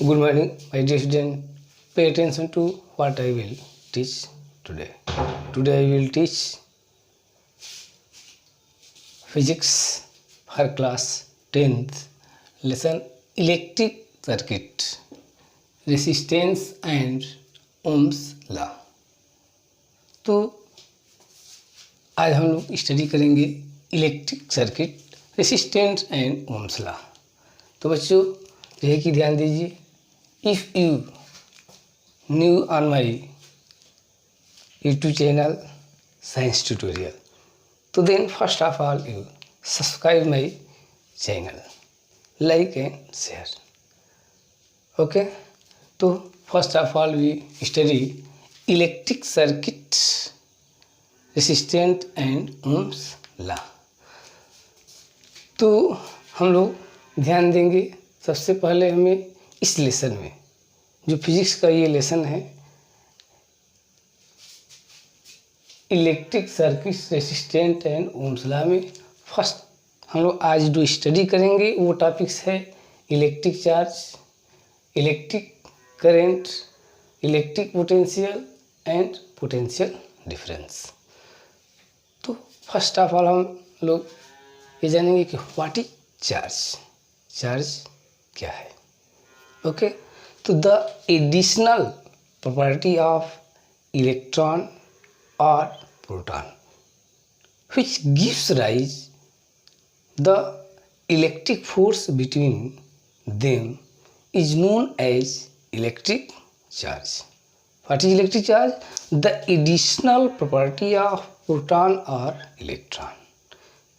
Good morning, my dear student. Pay attention to what I will teach today. Today I will teach physics for class 10th, lesson electric circuit, resistance and Ohm's law. तो आज हम लोग study करेंगे electric circuit, resistance and Ohm's law. तो बच्चों जो है कि ध्यान दीजिए, if you new on my YouTube channel science tutorial, तो then first of all you subscribe my channel, like and share. Okay, तो first of all we study electric circuit, resistant and Ohm's law. तो हम लोग ध्यान देंगे, सबसे पहले हमें इस लेसन में, जो फिजिक्स का ये लेसन है, electric circuit, resistant and Ohm's law में फर्स्ट हम लोग आज जो स्टडी करेंगे वो टॉपिक्स है electric charge, electric current, electric potential and potential difference. तो फर्स्ट ऑफ ऑल हम लोग ये जानेंगे कि व्हाट इज चार्ज, चार्ज क्या है। ओके, तो the additional property of electron और proton which gives rise the electric force between them is known as electric charge. What is electric charge? The additional property of proton or electron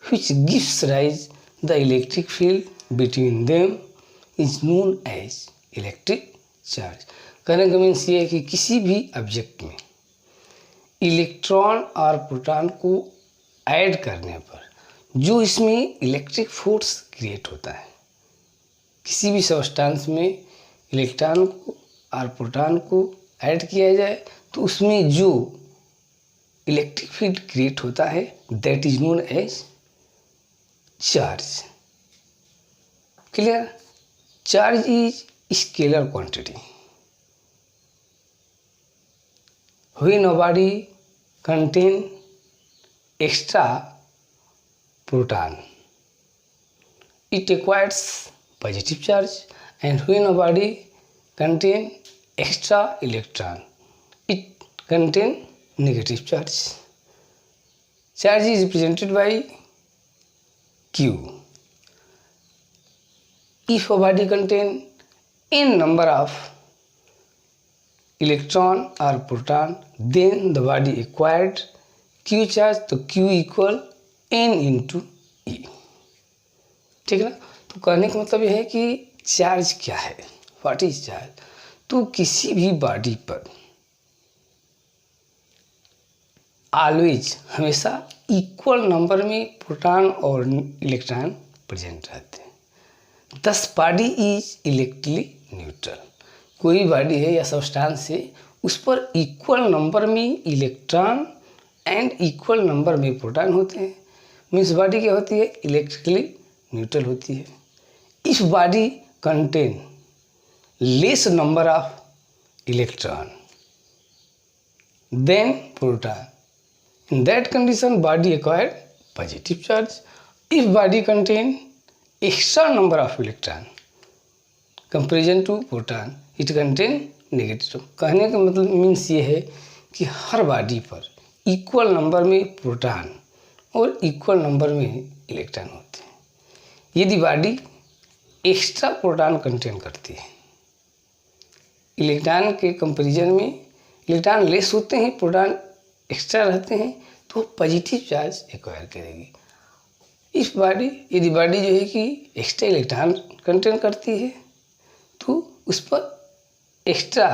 which gives rise the electric field between them is known as electric charge. कहने का means ये है कि किसी भी object में electron और proton को ऐड करने पर जो इसमें इलेक्ट्रिक फोर्स क्रिएट होता है, किसी भी सब्सटेंस में इलेक्ट्रॉन को और प्रोटॉन को ऐड किया जाए तो उसमें जो इलेक्ट्रिक फील्ड क्रिएट होता है that is known as charge. Clear? Charge is scalar quantity when a body contain extra proton it acquires positive charge, and when a body contain extra electron it contain negative charge. Charge is represented by Q. If a body contain n number of electron और proton then the body acquired Q charge, तो Q equal N into E. ठीक है ना? तो कहने का मतलब यह है कि चार्ज क्या है, व्हाट इज चार्ज। तो किसी भी बॉडी पर ऑलवेज हमेशा इक्वल नंबर में प्रोटॉन और इलेक्ट्रॉन प्रेजेंट रहते हैं। दस बॉडी इज इलेक्ट्रिकली न्यूट्रल। कोई बॉडी है या सब्सटेंस है उस पर इक्वल नंबर में इलेक्ट्रॉन एंड इक्वल नंबर में प्रोटॉन होते हैं, मीन्स बॉडी क्या होती है, इलेक्ट्रिकली न्यूट्रल होती है। If body contain less number of electron then proton, in that condition body acquired positive charge. If body contain extra number of electron comparison to proton it contain negative. कहने का मतलब means ये है कि हर body पर equal number में proton और इक्वल नंबर में इलेक्ट्रॉन होते हैं। यदि बॉडी एक्स्ट्रा प्रोटॉन कंटेन करती है, इलेक्ट्रॉन के कंपैरिजन में इलेक्ट्रॉन लेस होते हैं, प्रोटॉन एक्स्ट्रा रहते हैं, तो पॉजिटिव चार्ज एक्वायर करेगी। इस बॉडी, यदि बॉडी जो है कि एक्स्ट्रा इलेक्ट्रॉन कंटेन करती है तो उस पर एक्स्ट्रा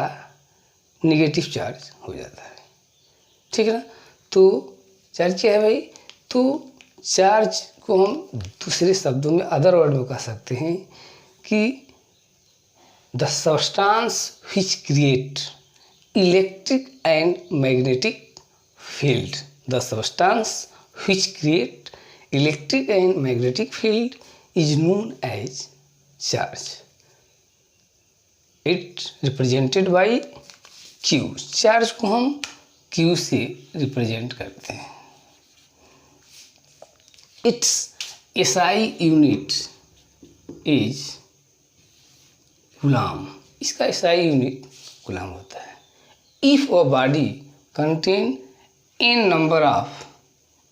नेगेटिव चार्ज हो जाता है। ठीक है ना? तो चार्ज क्या है भाई? तो चार्ज को हम दूसरे शब्दों में, अदर वर्ड में कह सकते हैं कि the substance which create electric and magnetic field, the substance which create electric and magnetic field is known as charge. It represented by Q. Charge को हम क्यू से रिप्रेजेंट करते हैं। Its SI unit is coulomb. इसका SI unit coulomb होता है। If a body contain n number of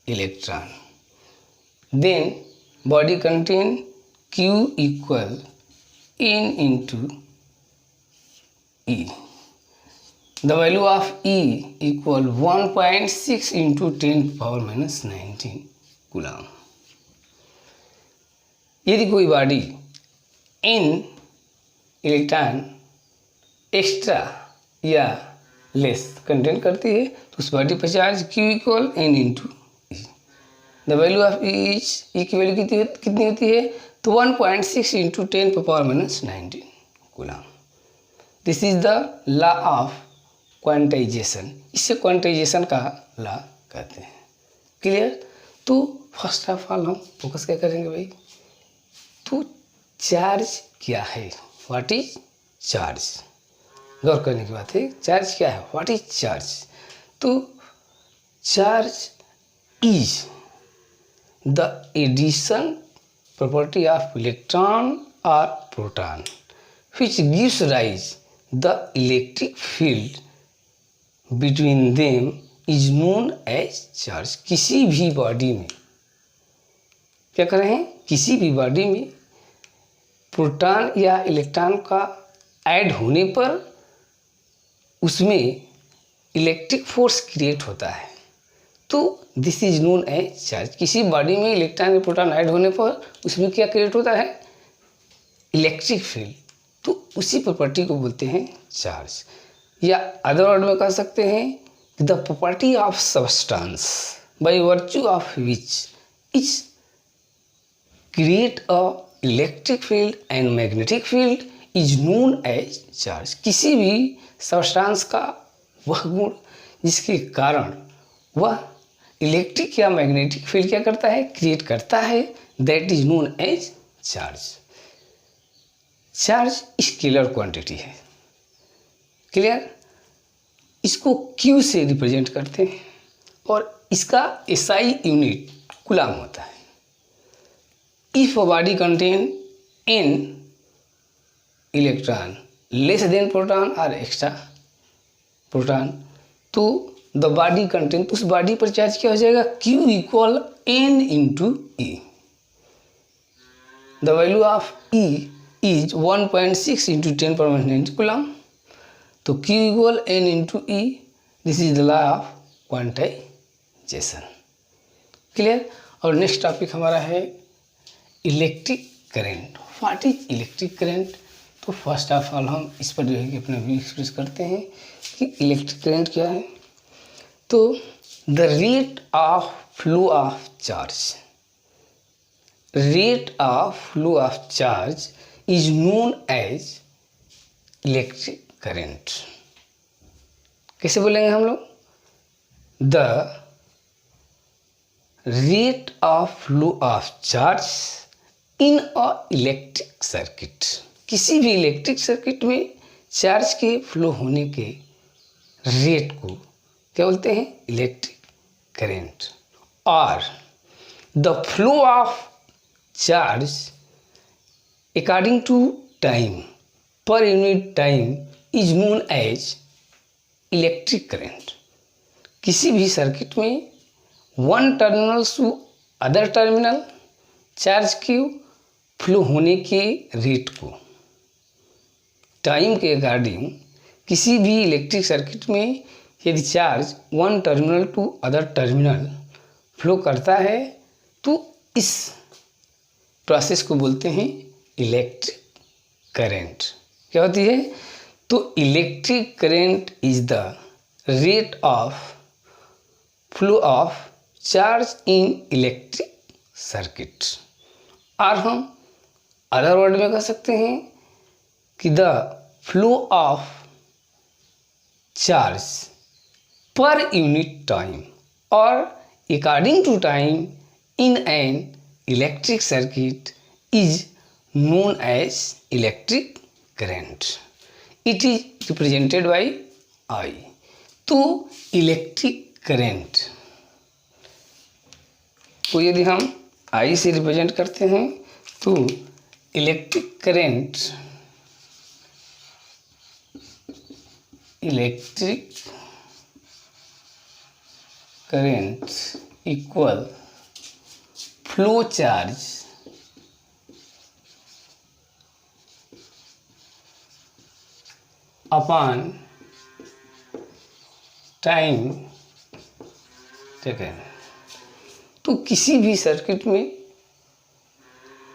electron, then body contain q equal n into E. The value of E equal 1.6 into 10⁻⁻19 coulomb. यदि कोई body n electron extra या less contain करती है तो उस body पर charge Q equal n into E। The value of E की value कितनी होती है तो 1.6 into 10⁻⁻19 coulomb. This is the law of quantization. इसे क्वांटाइजेशन का लॉ कहते हैं। क्लियर। तो फर्स्ट ऑफ ऑल हम फोकस क्या करेंगे भाई, तो चार्ज क्या है, व्हाट इज चार्ज। गौर करने की बात है, चार्ज क्या है, व्हाट इज चार्ज। तो charge is the addition property of electron or proton which gives rise the electric field between them is known as charge। किसी भी बॉडी में क्या कर रहे हैं, किसी भी बॉडी में प्रोटॉन या इलेक्ट्रॉन का ऐड होने पर उसमें इलेक्ट्रिक फोर्स क्रिएट होता है, तो this is known as charge. किसी बॉडी में इलेक्ट्रॉन या प्रोटॉन ऐड होने पर उसमें क्या क्रिएट होता है, इलेक्ट्रिक फील्ड, तो उसी प्रॉपर्टी को बोलते हैं चार्ज। या अदर वर्ड में कह सकते हैं the property of substance by virtue of which is create a electric field and magnetic field is known as charge. किसी भी सब्सटेंस का वह गुण जिसके कारण वह इलेक्ट्रिक या मैग्नेटिक फील्ड क्या करता है, क्रिएट करता है, that is known as charge. Charge scalar quantity है। क्लियर। इसको Q से रिप्रेजेंट करते हैं और इसका SI यूनिट कूलाम होता है। If a body contain n electron less than proton और एक्स्ट्रा प्रोटॉन, तो द बॉडी कंटेंट, उस बॉडी पर चार्ज क्या हो जाएगा, Q equal n into E। The value of E is 1.6 into 10⁻⁹ coulomb. तो Q equal n into E, this is the law of quantization. Clear. और next topic हमारा है electric current. What is electric current. तो first of all हम इस पर जो है कि अपना व्यू एक्सप्रेस करते हैं कि इलेक्ट्रिक करेंट क्या है। तो the rate of flow of charge, rate of flow of charge is known as electric current. कैसे बोलेंगे हम लोग, the rate of flow of charge in a electric circuit. किसी भी इलेक्ट्रिक सर्किट में चार्ज के फ्लो होने के रेट को क्या बोलते हैं, इलेक्ट्रिक करेंट। और the flow of charge according to time per unit time is known as electric current. किसी भी सर्किट में one terminal to other terminal charge के फ्लो होने के रेट को टाइम के अकॉर्डिंग किसी भी इलेक्ट्रिक सर्किट में यदि charge one terminal to other terminal flow करता है तो इस प्रोसेस को बोलते हैं इलेक्ट्रिक करेंट। क्या होती है, तो electric current is the rate of flow of charge in electric circuit. और हम अदर वर्ड में कह सकते हैं कि the flow of charge per unit time और according to time in an electric circuit is known as electric current. It is represented by I. तो electric current को यदि हम आई से रिप्रेजेंट करते हैं तो electric current equal flow charge upon time taken. तो किसी भी सर्किट में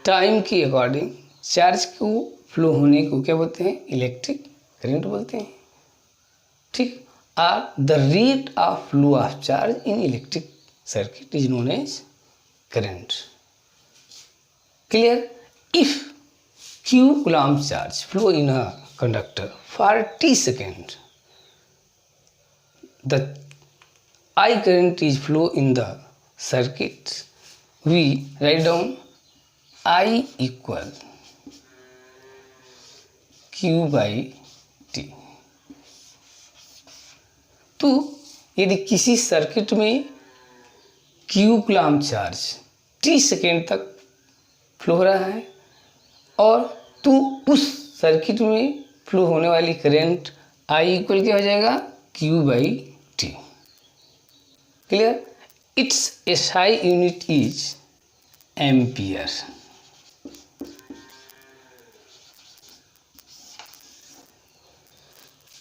टाइम के अकॉर्डिंग चार्ज को फ्लो होने को क्या बोलते हैं? इलेक्ट्रिक करंट बोलते हैं। ठीक। Are the rate of flow of charge in electric circuit is known as current. Clear? If q coulomb charge flow in a conductor for t second, the I current is flow in the circuit. We write down I equal q by t। तो यदि किसी circuit में q coulomb charge t second तक flow हो रहा है और तो उस सर्किट में फ्लो होने वाली करंट I इक्वल क्या हो जाएगा? Q by T. Clear? It's SI unit is ampere.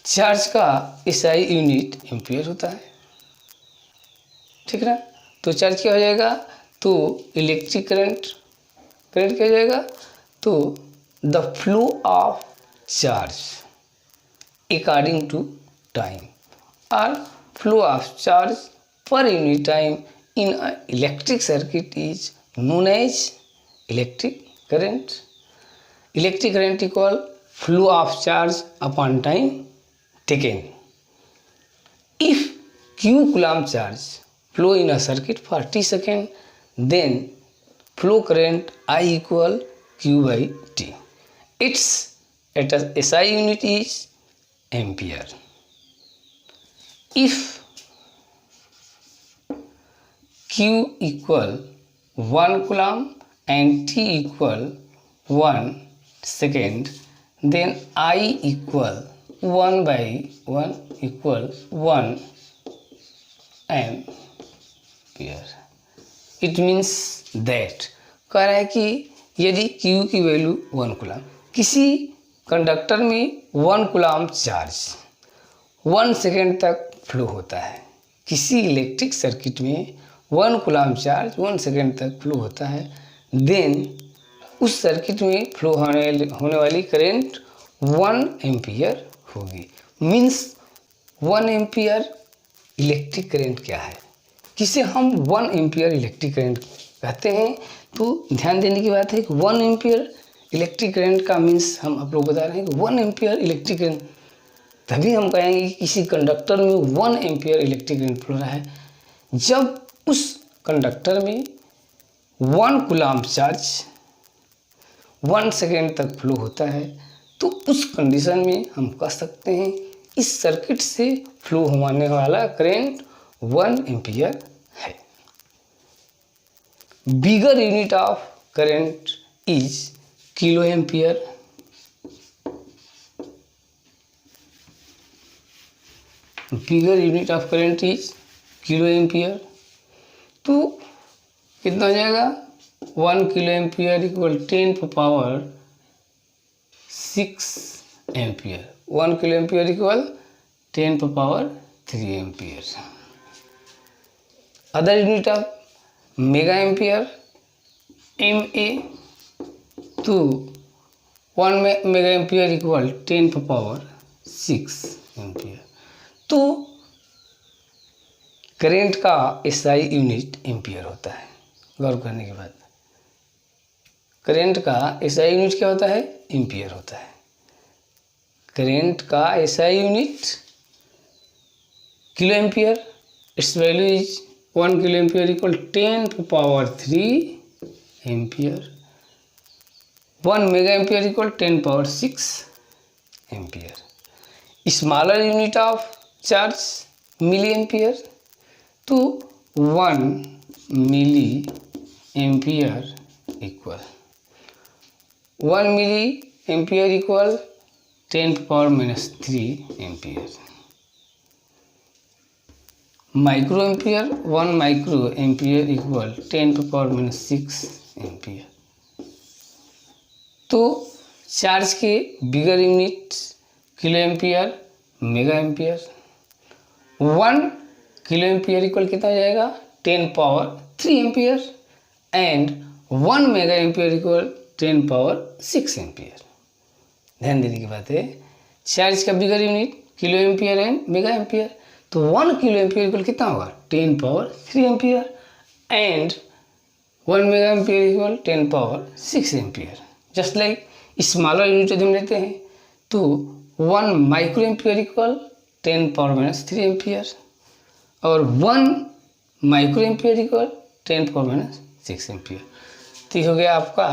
Charge का SI यूनिट एम्पियर होता है। ठीक ना? तो चार्ज क्या हो जाएगा? तो इलेक्ट्रिक करंट क्या हो जाएगा? तो the flow of charge according to time और flow of charge per unit time in a electric circuit is known as electric current. Electric current equal flow of charge upon time taken. If q coulomb charge flow in a circuit for t second, then flow current I equal q by t. Its SI unit is ampere. If q equal 1 coulomb and t equal 1 second, then I equal 1 by 1 equal 1 ampere. It means that कह रहा है कि यदि Q की value 1 coulomb, किसी conductor में 1 coulomb charge 1 second तक flow होता है, किसी इलेक्ट्रिक सर्किट में 1 कूलम्ब चार्ज 1 सेकेंड तक फ्लो होता है, देन उस सर्किट में फ्लो होने वाली करंट 1 एम्पियर होगी। मीन्स 1 एम्पियर इलेक्ट्रिक करंट क्या है, किसे हम 1 एम्पियर इलेक्ट्रिक करंट कहते हैं। तो ध्यान देने की बात है कि 1 एम्पियर इलेक्ट्रिक करंट का मीन्स हम आप लोग बता रहे हैं कि 1 एम्पियर इलेक्ट्रिक करंट, तभी हम कहेंगे कि किसी कंडक्टर में 1 एम्पियर इलेक्ट्रिक करंट फ्लो रहा है जब उस कंडक्टर में 1 कूलम्ब चार्ज 1 सेकेंड तक फ्लो होता है। तो उस कंडीशन में हम कह सकते हैं इस सर्किट से फ्लो होने वाला करंट 1 एम्पियर है। Bigger unit of current is kilo ampere. Bigger unit of current is kilo ampere. तो कितना हो जाएगा? 1 kilo ampere equal 10⁻6 ampere. 1 kilo ampere equal 10⁻3 ampere. Other unit of mega ampere MA। तो 1 mega ampere equal 10⁻6 ampere. तो current का SI unit ampere होता है। गौर करने की बात, करंट का SI यूनिट क्या होता है? एम्पियर होता है। करंट का SI unit kilo ampere. It's value is 1 kilo ampere equal 10⁻3 ampere. 1 mega ampere equal 10⁻6 ampere. Smaller unit of charge milli ampere, तो 1 milli ampere equal 1 milli ampere equal 10⁻³ ampere. Micro ampere 1 micro ampere equal 10⁻⁶ ampere. तो charge के bigger unit kilo ampere, mega ampere. 1 kilo ampere equal कितना हो जाएगा 10⁻³ ampere and 1 mega ampere equal 10⁻⁶ ampere. ध्यान देने की बात है, चार्ज का बिगर unit kilo ampere and mega ampere, तो 1 किलो एम्पियर इक्वल कितना होगा 10⁻³ ampere and 1 mega ampere equal 10⁻⁶ ampere. Just like smaller unit यदि हम लेते हैं तो 1 माइक्रो एम्पियर इक्वल 10⁻³ एम्पियर और 1 माइक्रो एम्पियर इक्वल 10⁻⁶ एम्पियर। तो ये हो गया आपका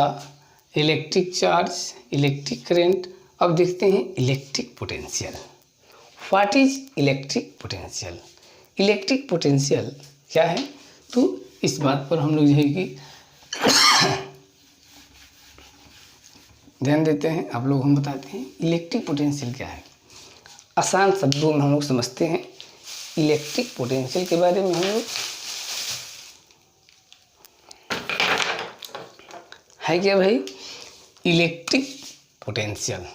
इलेक्ट्रिक चार्ज, इलेक्ट्रिक करंट। अब देखते हैं electric potential. What is electric potential? Electric potential क्या है, तो इस बात पर हम लोग जो है कि ध्यान देते हैं, आप लोग हम बताते हैं इलेक्ट्रिक पोटेंशियल क्या है। आसान शब्दों में हम लोग समझते हैं इलेक्ट्रिक पोटेंशियल के बारे में। हम लोग है क्या भाई, electric potential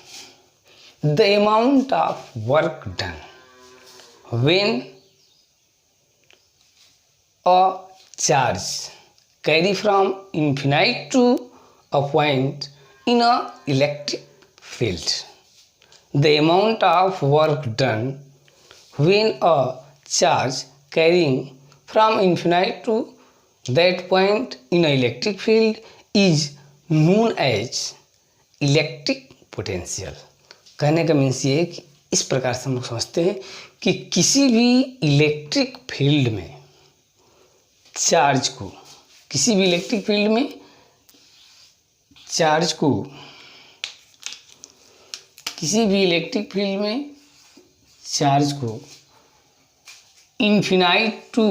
the amount of work done when a charge carry from infinite to a point in a electric field. The amount of work done when a charge carrying from infinite to that point in an electric field is known as electric potential. कहने का means ये है कि इस प्रकार से हम लोग समझते हैं कि किसी भी इलेक्ट्रिक फील्ड में चार्ज को, किसी भी इलेक्ट्रिक फील्ड में चार्ज को, किसी भी इलेक्ट्रिक फील्ड में चार्ज को infinite to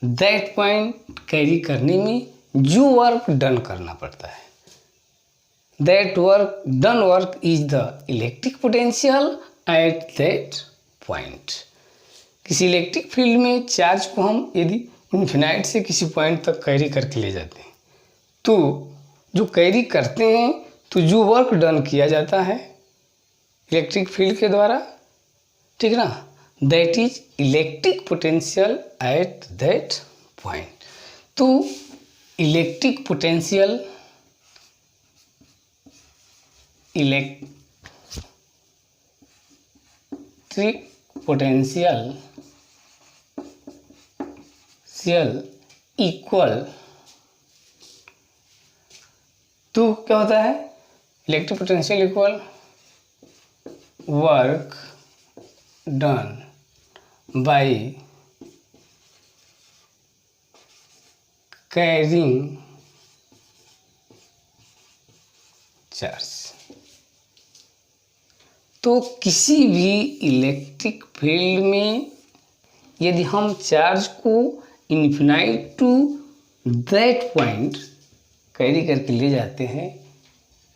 that point carry करने में जो वर्क डन करना पड़ता है, that work done work is the electric potential at that point. किसी इलेक्ट्रिक फील्ड में चार्ज को हम यदि इन्फिनाइट से किसी पॉइंट तक कैरी करके ले जाते हैं, तो जो कैरी करते हैं तो जो वर्क डन किया जाता है इलेक्ट्रिक फील्ड के द्वारा, ठीक ना, that is electric potential at that point. तो इलेक्ट्रिक पोटेंशियल इक्वल, तो क्या होता है, electric potential equal work done by carrying charge. तो किसी भी इलेक्ट्रिक फील्ड में यदि हम चार्ज को infinite to that point carry करके ले जाते हैं,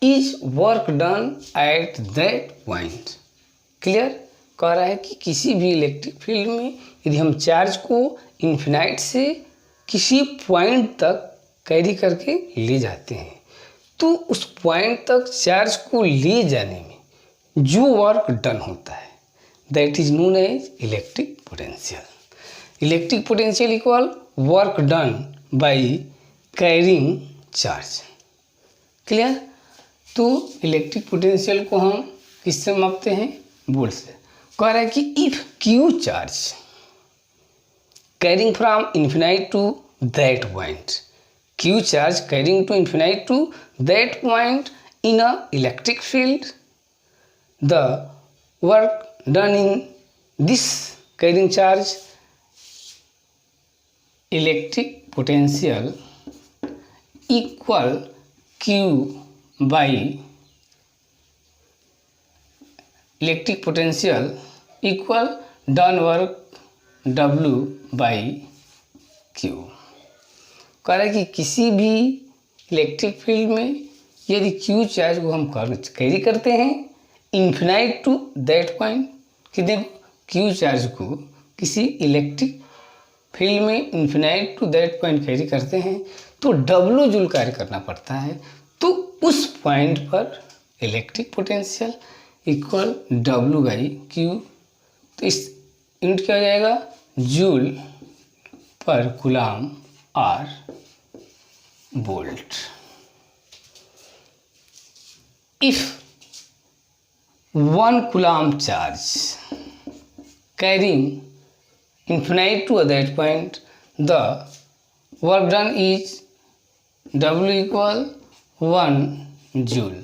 is work done at that point. Clear? कह रहा है कि किसी भी इलेक्ट्रिक फील्ड में यदि हम चार्ज को इन्फिनाइट से किसी पॉइंट तक कैरी करके ले जाते हैं, तो उस पॉइंट तक चार्ज को ले जाने में जो वर्क डन होता है that is known as electric potential. Electric potential equal work done by carrying charge. Clear? तो इलेक्ट्रिक पोटेंशियल को हम किससे मापते हैं, वोल्ट से। कह रहा है कि if Q charge carrying from infinite to that point, Q charge carrying to infinite to that point in a electric field, the work done in this carrying charge electric potential equal Q by electric potential equal done work W by Q। कह रहा है कि किसी भी electric field में यदि Q charge को हम कैरी करते हैं इन्फिनाइट टू दैट पॉइंट, कि देखो Q चार्ज को किसी इलेक्ट्रिक फील्ड में infinite to that point carry करते हैं तो W जूल कार्य करना पड़ता है। तो उस पॉइंट पर electric potential equal W by Q। तो इस यूनिट क्या हो जाएगा, joule per coulomb or volt. If 1 coulomb charge carrying infinite to that point, the work done is W equal 1 joule.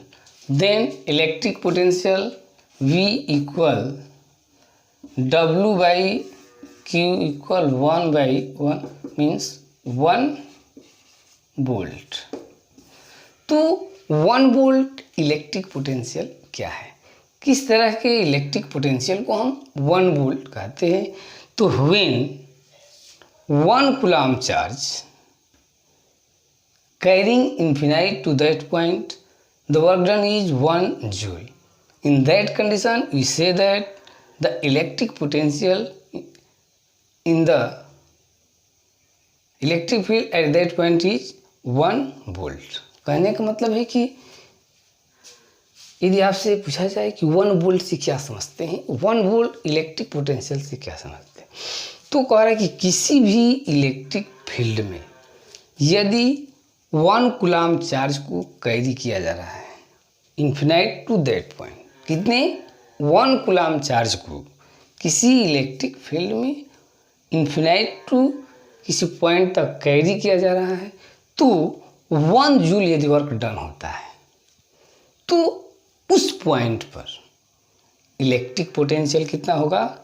Then electric potential V equal W by Q equal 1 by 1 means 1 volt. तो 1 volt electric potential क्या है, किस तरह के electric potential को हम 1 volt कहते हैं। तो when 1 coulomb charge carrying infinite to that point the work done is 1 joule. In that condition we say that the electric potential in the electric field at that point is 1 volt. कहने का मतलब है कि यदि आपसे पूछा जाए कि 1 वोल्ट से क्या समझते हैं, 1 वोल्ट इलेक्ट्रिक पोटेंशियल से क्या समझते हैं, तो कह रहा है कि किसी भी इलेक्ट्रिक फील्ड में यदि 1 कूलाम चार्ज को कैरी किया जा रहा है इन्फिनाइट टू दैट पॉइंट, कितने 1 कूलाम चार्ज को किसी इलेक्ट्रिक फील्ड में इन्फिनाइट टू किसी पॉइंट तक कैरी किया जा रहा है तो 1 जूल यदि वर्क डन होता है तो उस पॉइंट पर इलेक्ट्रिक पोटेंशियल कितना होगा,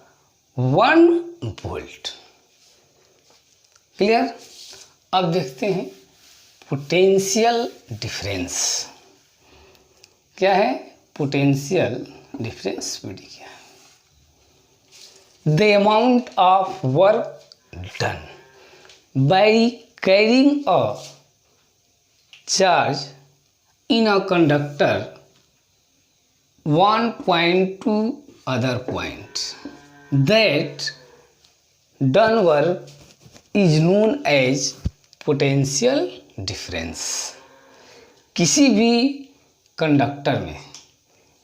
1 वोल्ट। क्लियर। अब देखते हैं पोटेंशियल डिफरेंस क्या है। पोटेंशियल डिफरेंस पीडी क्या है, the amount of work done by carrying a charge in a conductor one point to other point, that done work is known as potential difference। किसी भी conductor में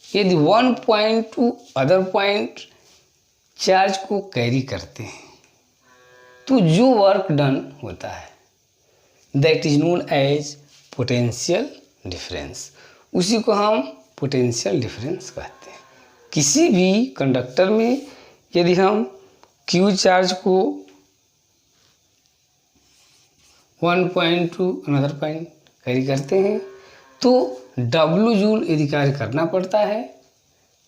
यदि 1 point to other point charge को carry करते हैं तो जो work done होता है that is known as potential difference, उसी को हम पोटेंशियल डिफरेंस कहते हैं। किसी भी कंडक्टर में यदि हम Q चार्ज को 1 point to another point carry करते हैं तो W जूल यदि कार्य करना पड़ता है,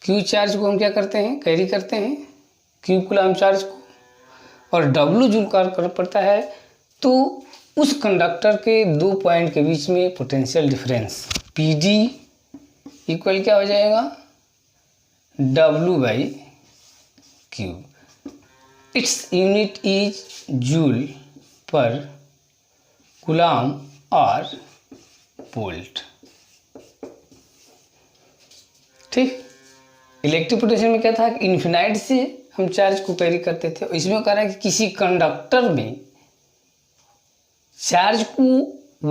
Q चार्ज को हम क्या करते हैं, कैरी करते हैं Q कूलाम चार्ज को, और W जूल कार्य करना पड़ता है तो उस कंडक्टर के 2 पॉइंट के बीच में पोटेंशियल डिफरेंस PD इक्वल क्या हो जाएगा, W by Q। Its unit is joule per coulomb और वोल्ट। ठीक। इलेक्ट्रिक पोटेंशियल में क्या था कि इन्फिनाइट से हम चार्ज को कैरी करते थे, इसमें कह रहा है कि किसी कंडक्टर में चार्ज को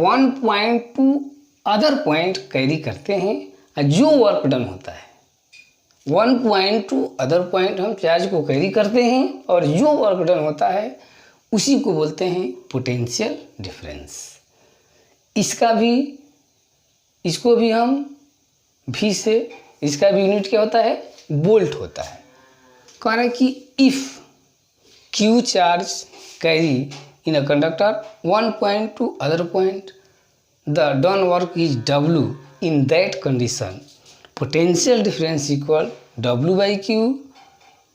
1 point to other point carry करते हैं, जो वर्क डन होता है 1 पॉइंट टू अदर पॉइंट हम चार्ज को कैरी करते हैं और जो वर्क डन होता है उसी को बोलते हैं पोटेंशियल डिफरेंस। इसको भी हम भी से, इसका भी यूनिट क्या होता है, वोल्ट होता है। कह रहा है कि if Q charge carry in a conductor 1 point to other point the done work is W। In that condition, potential difference equal W by Q,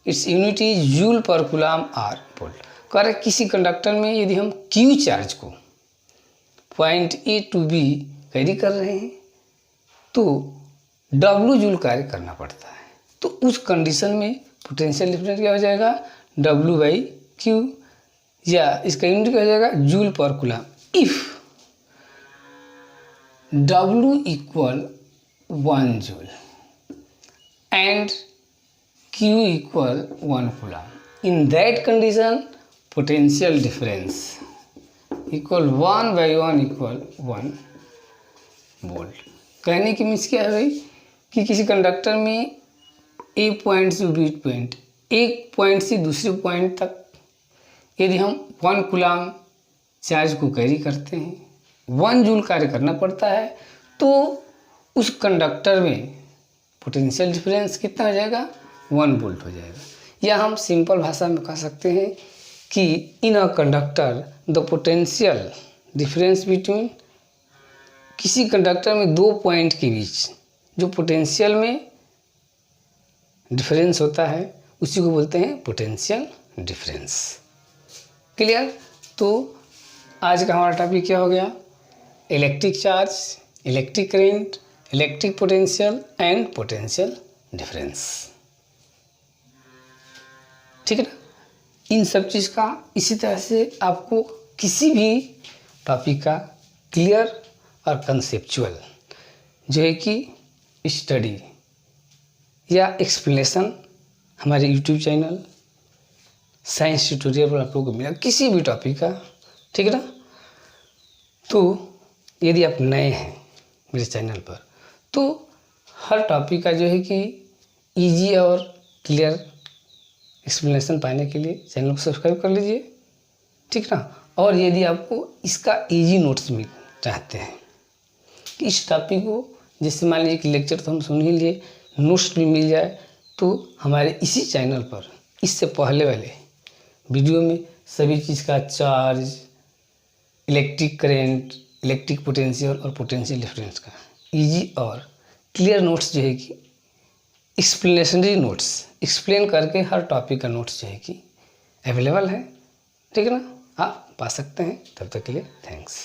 its unit is joule per coulomb or volt। कह रहे किसी conductor में यदि हम Q charge को point A to B carry कर रहे हैं तो W जूल कार्य करना पड़ता है। तो उस कंडीशन में पोटेंशियल डिफरेंस क्या हो जाएगा, W/Q, या इसका यूनिट क्या हो जाएगा, जूल पर coulomb. If W equal 1 joule and Q equal 1 coulomb. In that condition, potential difference equal 1/1 equal 1 volt. कहने की मीन्स क्या है भाई कि किसी कंडक्टर में ए पॉइंट से बी पॉइंट, एक पॉइंट से दूसरे पॉइंट तक यदि हम 1 कूलम्ब चार्ज को कैरी करते हैं, 1 जूल कार्य करना पड़ता है, तो उस कंडक्टर में पोटेंशियल डिफरेंस कितना हो जाएगा, 1 वोल्ट हो जाएगा। या हम सिंपल भाषा में कह सकते हैं कि in a conductor the potential difference between, किसी कंडक्टर में 2 पॉइंट के बीच जो पोटेंशियल में डिफरेंस होता है उसी को बोलते हैं पोटेंशियल डिफरेंस। क्लियर? तो आज का हमारा टॉपिक क्या हो गया, electric charge, electric current, electric potential and potential difference. ठीक है ना? इन सब चीज़ का इसी तरह से आपको किसी भी टॉपिक का क्लियर और कंसेप्चुअल जो है कि स्टडी या एक्सप्लेनेशन हमारे यूट्यूब चैनल साइंस ट्यूटोरियल पर आप लोगों को मिला, किसी भी टॉपिक का। ठीक है ना? तो यदि आप नए हैं मेरे चैनल पर, तो हर टॉपिक का जो है कि इजी और क्लियर एक्सप्लेनेशन पाने के लिए चैनल को सब्सक्राइब कर लीजिए। ठीक ना? और यदि आपको इसका इजी नोट्स मिल चाहते हैं कि इस टॉपिक को, जैसे मान लीजिए कि लेक्चर तो हम सुन ही लिए, नोट्स भी मिल जाए, तो हमारे इसी चैनल पर इससे पहले वाले वीडियो में सभी चीज़ का charge, electric current, electric potential और पोटेंशियल डिफरेंस का इजी और क्लियर नोट्स जो है कि एक्सप्लेनेशनरी नोट्स, एक्सप्लेन करके हर टॉपिक का नोट्स जो है कि अवेलेबल है। ठीक है ना? आप पा सकते हैं। तब तक के लिए थैंक्स।